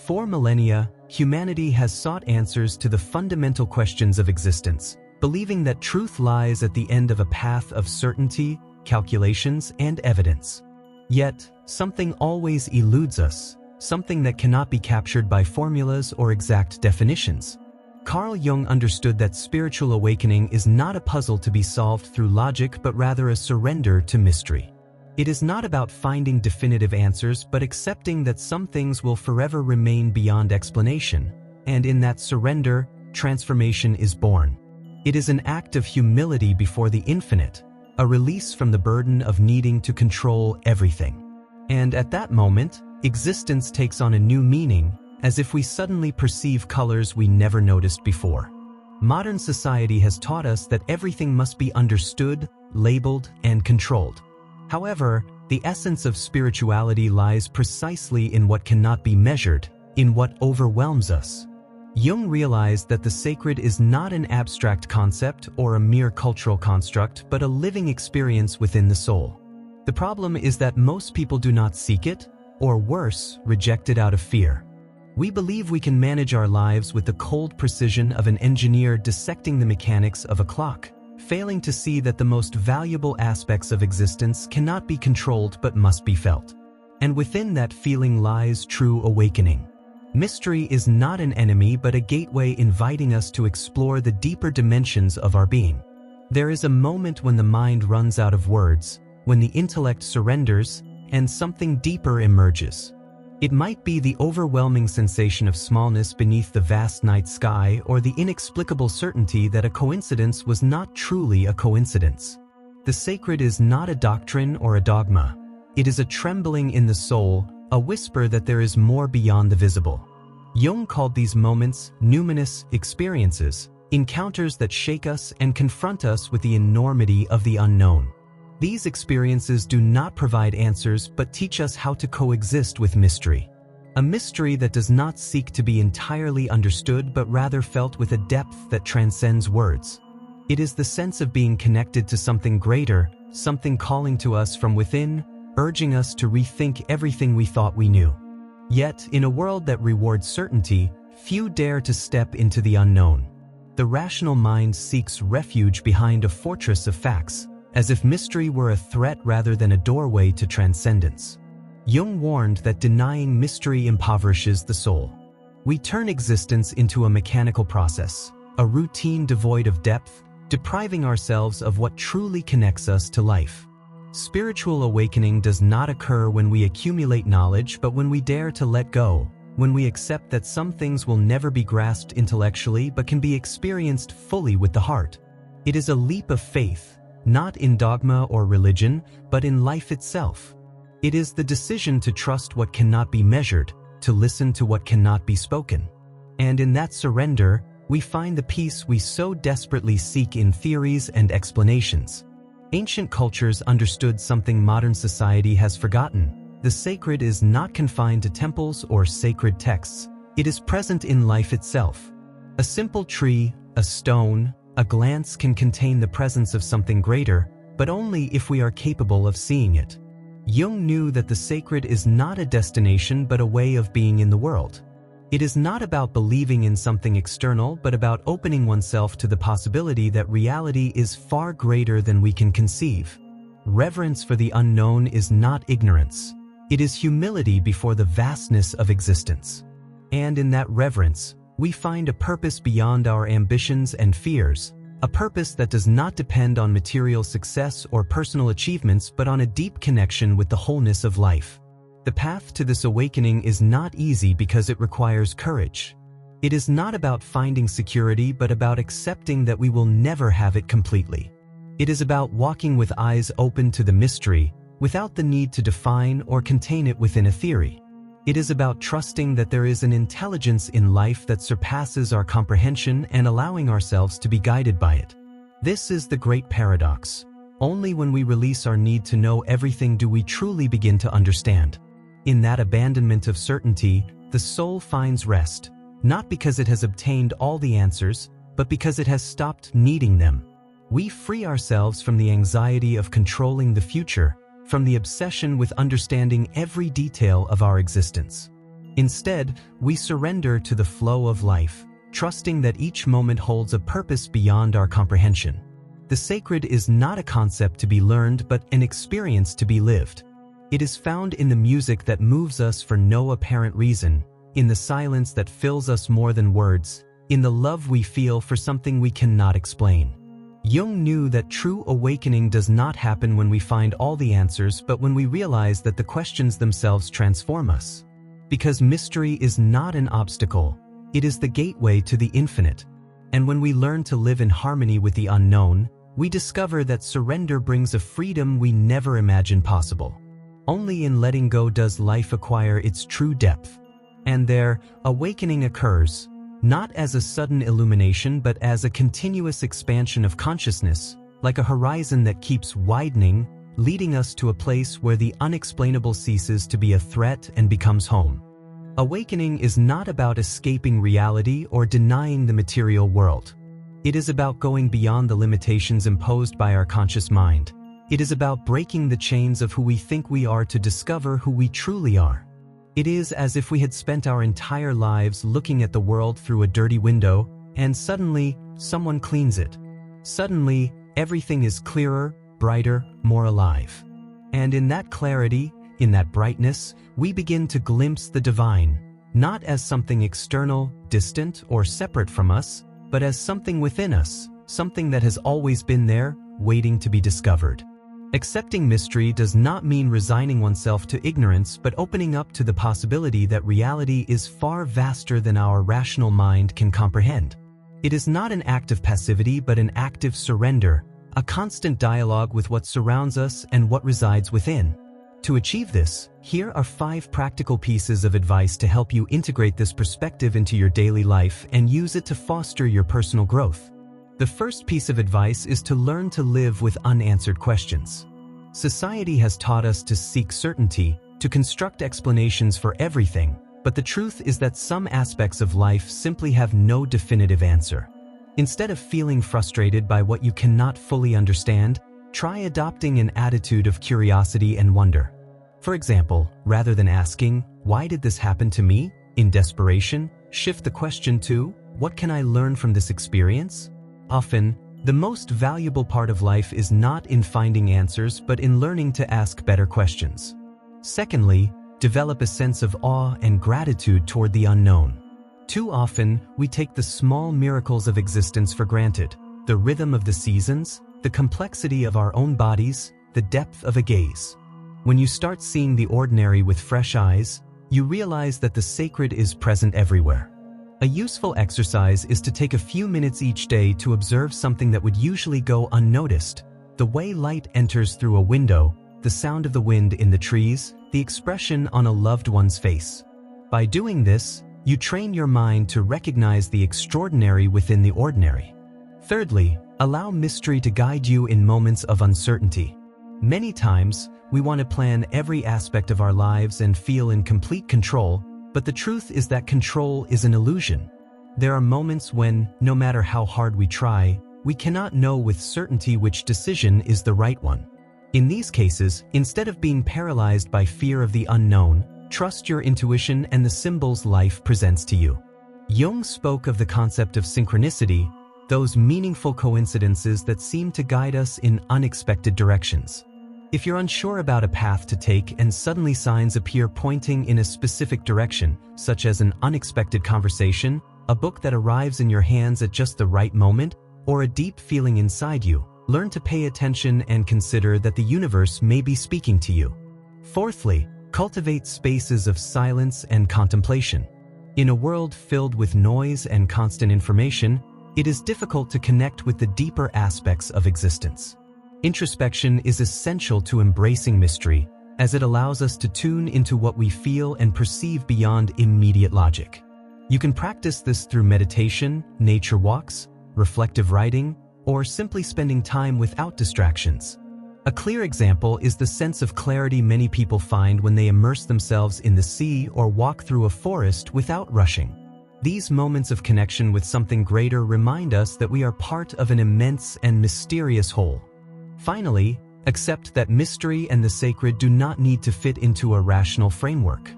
For millennia, humanity has sought answers to the fundamental questions of existence, believing that truth lies at the end of a path of certainty, calculations, and evidence. Yet, something always eludes us, something that cannot be captured by formulas or exact definitions. Carl Jung understood that spiritual awakening is not a puzzle to be solved through logic but rather a surrender to mystery. It is not about finding definitive answers but accepting that some things will forever remain beyond explanation, and in that surrender, transformation is born. It is an act of humility before the infinite, a release from the burden of needing to control everything. And at that moment, existence takes on a new meaning, as if we suddenly perceive colors we never noticed before. Modern society has taught us that everything must be understood, labeled, and controlled. However, the essence of spirituality lies precisely in what cannot be measured, in what overwhelms us. Jung realized that the sacred is not an abstract concept or a mere cultural construct, but a living experience within the soul. The problem is that most people do not seek it, or worse, reject it out of fear. We believe we can manage our lives with the cold precision of an engineer dissecting the mechanics of a clock, failing to see that the most valuable aspects of existence cannot be controlled but must be felt. And within that feeling lies true awakening. Mystery is not an enemy but a gateway inviting us to explore the deeper dimensions of our being. There is a moment when the mind runs out of words, when the intellect surrenders, and something deeper emerges. It might be the overwhelming sensation of smallness beneath the vast night sky or the inexplicable certainty that a coincidence was not truly a coincidence. The sacred is not a doctrine or a dogma. It is a trembling in the soul, a whisper that there is more beyond the visible. Jung called these moments numinous experiences, encounters that shake us and confront us with the enormity of the unknown. These experiences do not provide answers but teach us how to coexist with mystery. A mystery that does not seek to be entirely understood but rather felt with a depth that transcends words. It is the sense of being connected to something greater, something calling to us from within, urging us to rethink everything we thought we knew. Yet, in a world that rewards certainty, few dare to step into the unknown. The rational mind seeks refuge behind a fortress of facts, as if mystery were a threat rather than a doorway to transcendence. Jung warned that denying mystery impoverishes the soul. We turn existence into a mechanical process, a routine devoid of depth, depriving ourselves of what truly connects us to life. Spiritual awakening does not occur when we accumulate knowledge, but when we dare to let go, when we accept that some things will never be grasped intellectually but can be experienced fully with the heart. It is a leap of faith, not in dogma or religion, but in life itself. It is the decision to trust what cannot be measured, to listen to what cannot be spoken. And in that surrender, we find the peace we so desperately seek in theories and explanations. Ancient cultures understood something modern society has forgotten. The sacred is not confined to temples or sacred texts. It is present in life itself. A simple tree, a stone, a glance can contain the presence of something greater, but only if we are capable of seeing it. Jung knew that the sacred is not a destination but a way of being in the world. It is not about believing in something external but about opening oneself to the possibility that reality is far greater than we can conceive. Reverence for the unknown is not ignorance. It is humility before the vastness of existence. And in that reverence, we find a purpose beyond our ambitions and fears, a purpose that does not depend on material success or personal achievements but on a deep connection with the wholeness of life. The path to this awakening is not easy because it requires courage. It is not about finding security but about accepting that we will never have it completely. It is about walking with eyes open to the mystery, without the need to define or contain it within a theory. It is about trusting that there is an intelligence in life that surpasses our comprehension and allowing ourselves to be guided by it. This is the great paradox. Only when we release our need to know everything do we truly begin to understand. In that abandonment of certainty, the soul finds rest, not because it has obtained all the answers, but because it has stopped needing them. We free ourselves from the anxiety of controlling the future, from the obsession with understanding every detail of our existence. Instead, we surrender to the flow of life, trusting that each moment holds a purpose beyond our comprehension. The sacred is not a concept to be learned but an experience to be lived. It is found in the music that moves us for no apparent reason, in the silence that fills us more than words, in the love we feel for something we cannot explain. Jung knew that true awakening does not happen when we find all the answers but when we realize that the questions themselves transform us. Because mystery is not an obstacle, it is the gateway to the infinite. And when we learn to live in harmony with the unknown, we discover that surrender brings a freedom we never imagined possible. Only in letting go does life acquire its true depth. And there, awakening occurs, not as a sudden illumination but as a continuous expansion of consciousness, like a horizon that keeps widening, leading us to a place where the unexplainable ceases to be a threat and becomes home. Awakening is not about escaping reality or denying the material world. It is about going beyond the limitations imposed by our conscious mind. It is about breaking the chains of who we think we are to discover who we truly are. It is as if we had spent our entire lives looking at the world through a dirty window, and suddenly, someone cleans it. Suddenly, everything is clearer, brighter, more alive. And in that clarity, in that brightness, we begin to glimpse the divine, not as something external, distant, or separate from us, but as something within us, something that has always been there, waiting to be discovered. Accepting mystery does not mean resigning oneself to ignorance but opening up to the possibility that reality is far vaster than our rational mind can comprehend. It is not an act of passivity but an active surrender, a constant dialogue with what surrounds us and what resides within. To achieve this, here are 5 practical pieces of advice to help you integrate this perspective into your daily life and use it to foster your personal growth. The first piece of advice is to learn to live with unanswered questions. Society has taught us to seek certainty, to construct explanations for everything, but the truth is that some aspects of life simply have no definitive answer. Instead of feeling frustrated by what you cannot fully understand, try adopting an attitude of curiosity and wonder. For example, rather than asking, "Why did this happen to me?" in desperation, shift the question to, "What can I learn from this experience?" Often, the most valuable part of life is not in finding answers but in learning to ask better questions. Secondly, develop a sense of awe and gratitude toward the unknown. Too often, we take the small miracles of existence for granted, the rhythm of the seasons, the complexity of our own bodies, the depth of a gaze. When you start seeing the ordinary with fresh eyes, you realize that the sacred is present everywhere. A useful exercise is to take a few minutes each day to observe something that would usually go unnoticed: the way light enters through a window, the sound of the wind in the trees, the expression on a loved one's face. By doing this, you train your mind to recognize the extraordinary within the ordinary. Thirdly, allow mystery to guide you in moments of uncertainty. Many times, we want to plan every aspect of our lives and feel in complete control, but the truth is that control is an illusion. There are moments when, no matter how hard we try, we cannot know with certainty which decision is the right one. In these cases, instead of being paralyzed by fear of the unknown, trust your intuition and the symbols life presents to you. Jung spoke of the concept of synchronicity, those meaningful coincidences that seem to guide us in unexpected directions. If you're unsure about a path to take and suddenly signs appear pointing in a specific direction, such as an unexpected conversation, a book that arrives in your hands at just the right moment, or a deep feeling inside you, learn to pay attention and consider that the universe may be speaking to you. Fourthly, cultivate spaces of silence and contemplation. In a world filled with noise and constant information, it is difficult to connect with the deeper aspects of existence. Introspection is essential to embracing mystery, as it allows us to tune into what we feel and perceive beyond immediate logic. You can practice this through meditation, nature walks, reflective writing, or simply spending time without distractions. A clear example is the sense of clarity many people find when they immerse themselves in the sea or walk through a forest without rushing. These moments of connection with something greater remind us that we are part of an immense and mysterious whole. Finally, accept that mystery and the sacred do not need to fit into a rational framework.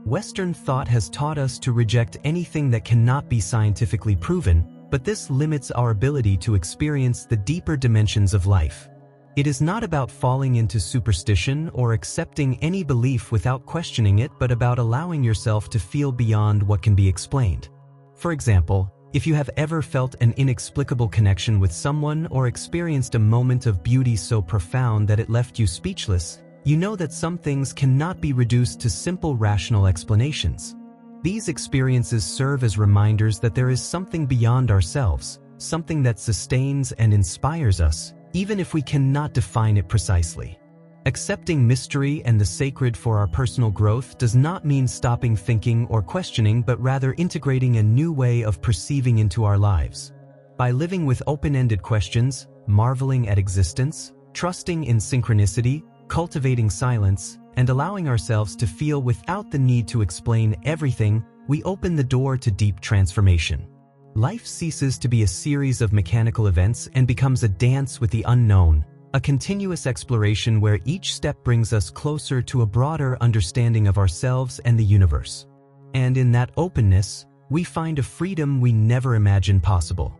Western thought has taught us to reject anything that cannot be scientifically proven, but this limits our ability to experience the deeper dimensions of life. It is not about falling into superstition or accepting any belief without questioning it, but about allowing yourself to feel beyond what can be explained. For example, if you have ever felt an inexplicable connection with someone or experienced a moment of beauty so profound that it left you speechless, you know that some things cannot be reduced to simple rational explanations. These experiences serve as reminders that there is something beyond ourselves, something that sustains and inspires us, even if we cannot define it precisely. Accepting mystery and the sacred for our personal growth does not mean stopping thinking or questioning, but rather integrating a new way of perceiving into our lives. By living with open-ended questions, marveling at existence, trusting in synchronicity, cultivating silence, and allowing ourselves to feel without the need to explain everything, we open the door to deep transformation. Life ceases to be a series of mechanical events and becomes a dance with the unknown, a continuous exploration where each step brings us closer to a broader understanding of ourselves and the universe. And in that openness, we find a freedom we never imagined possible.